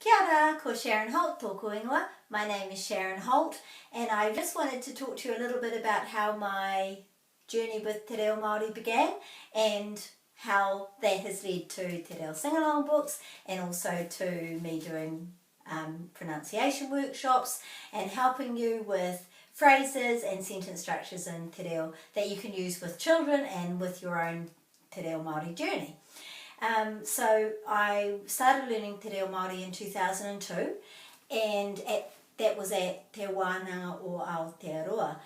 Kia ora, ko Sharon Holt tōku ingoa. My name is Sharon Holt, and I just wanted to talk to you a little bit about how my journey with Te Reo Māori began and how that has led to Te Reo Singalong books and also to me doing pronunciation workshops and helping you with phrases and sentence structures in Te Reo that you can use with children and with your own Te Reo Māori journey. So I started learning Te Reo Māori in 2002, and that was at Te Wānanga o Aotearoa,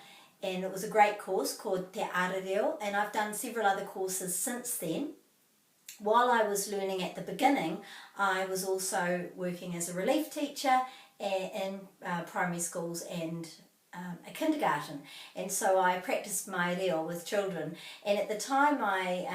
and it was a great course called Te Reo, and I've done several other courses since then. While I was learning at the beginning, I was also working as a relief teacher in primary schools and a kindergarten, and so I practiced my reo with children, and at the time I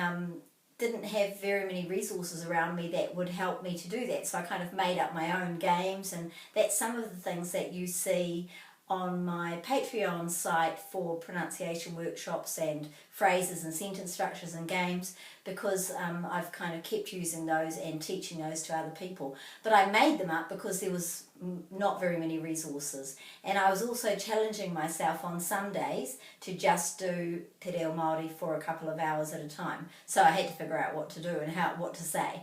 didn't have very many resources around me that would help me to do that, so I kind of made up my own games, and that's some of the things that you see on my Patreon site for pronunciation workshops and phrases and sentence structures and games, because I've kind of kept using those and teaching those to other people. But I made them up because there was not very many resources, and I was also challenging myself on some days to just do Te Reo Māori for a couple of hours at a time, so I had to figure out what to do and what to say.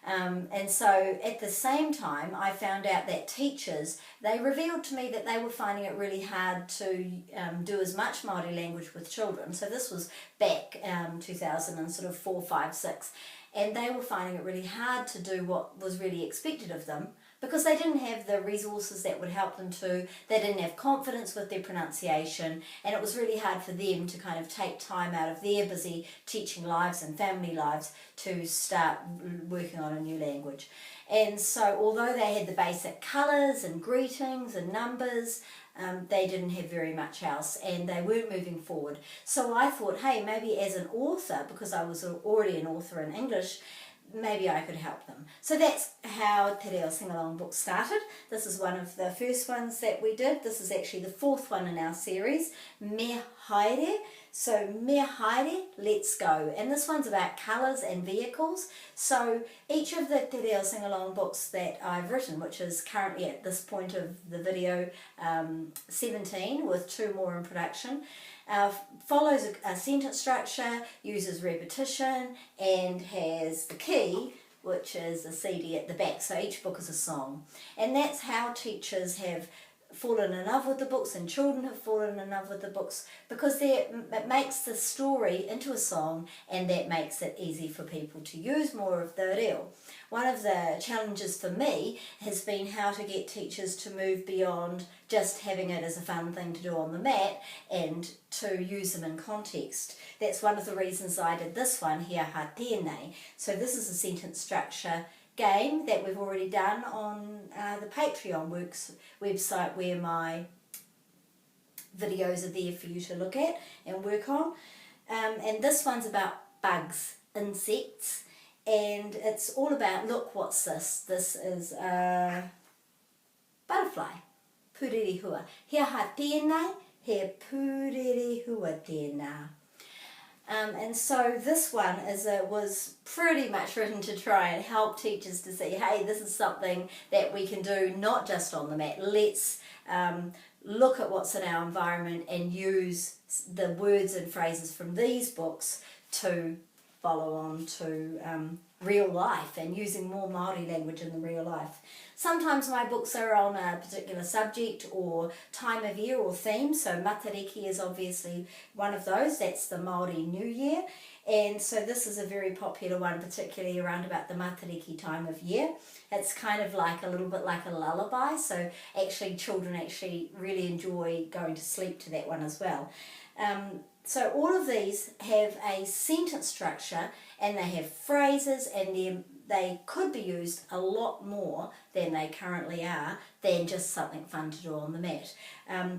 And so at the same time I found out that teachers, they revealed to me that they were finding it really hard to do as much Māori language with children. So this was back 2004, 5, 6, and they were finding it really hard to do what was really expected of them because they didn't have the resources that would help them to, they didn't have confidence with their pronunciation, and it was really hard for them to kind of take time out of their busy teaching lives and family lives to start working on a new language. And so although they had the basic colours and greetings and numbers, they didn't have very much else, and they weren't moving forward. So I thought, hey, maybe as an author, because I was already an author in English, maybe I could help them. So that's how Te Reo Singalong book started. This is one of the first ones that we did. This is actually the fourth one in our series, Me Haere. So Me Haere, let's go. And this one's about colours and vehicles. So each of the Te Reo Singalong books that I've written, which is currently at this point of the video 17 with 2 more in production, follows a sentence structure, uses repetition, and has the key, which is a CD at the back. So each book is a song. And that's how teachers have fallen in love with the books, and children have fallen in love with the books, because it makes the story into a song, and that makes it easy for people to use more of the reo. One of the challenges for me has been how to get teachers to move beyond just having it as a fun thing to do on the mat and to use them in context. That's one of the reasons I did this one here, ha tēnei. So this is a sentence structure game that we've already done on the Patreon website, where my videos are there for you to look at and work on. And this one's about bugs, insects, and it's all about, look, what's this? This is a butterfly, pūrerehua. Hea ha tēnei, he pūrerehua tēnā. And so this one was pretty much written to try and help teachers to see, hey, this is something that we can do not just on the mat. Let's look at what's in our environment and use the words and phrases from these books to follow on to real life, and using more Māori language in the real life. Sometimes my books are on a particular subject or time of year or theme, so Matariki is obviously one of those. That's the Māori New Year, and so this is a very popular one, particularly around about the Matariki time of year. It's kind of like a little bit like a lullaby, so actually children actually really enjoy going to sleep to that one as well. So all of these have a sentence structure, and they have phrases, and they could be used a lot more than they currently are, than just something fun to do on the mat.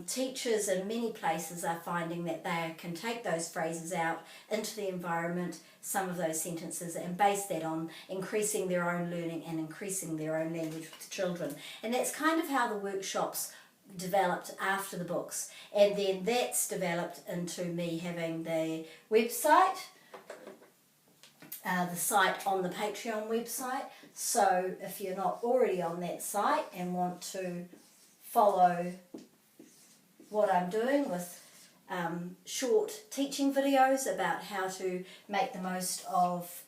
Teachers in many places are finding that they can take those phrases out into the environment, some of those sentences, and base that on increasing their own learning and increasing their own language with children. And that's kind of how the workshops developed after the books, and then that's developed into me having the website, the site on the Patreon website. So if you're not already on that site and want to follow what I'm doing with short teaching videos about how to make the most of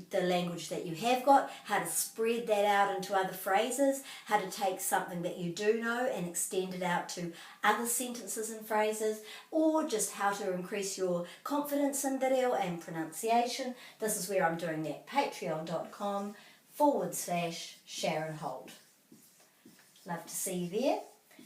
the language that you have got, how to spread that out into other phrases, how to take something that you do know and extend it out to other sentences and phrases, or just how to increase your confidence in video and pronunciation. This is where I'm doing that. Patreon.com/Sharon Holt. Love to see you there.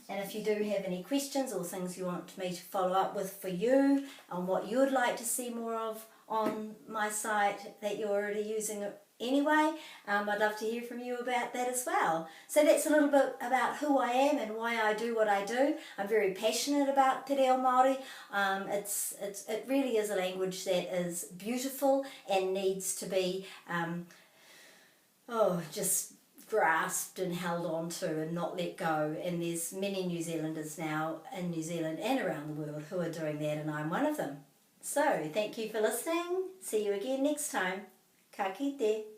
And if you do have any questions or things you want me to follow up with for you on what you would like to see more of on my site that you're already using anyway, I'd love to hear from you about that as well. So that's a little bit about who I am and why I do what I do. I'm very passionate about Te Reo Māori. It really is a language that is beautiful and needs to be just grasped and held on to and not let go, and there's many New Zealanders now in New Zealand and around the world who are doing that, and I'm one of them. So thank you for listening. See you again next time. Ka kite.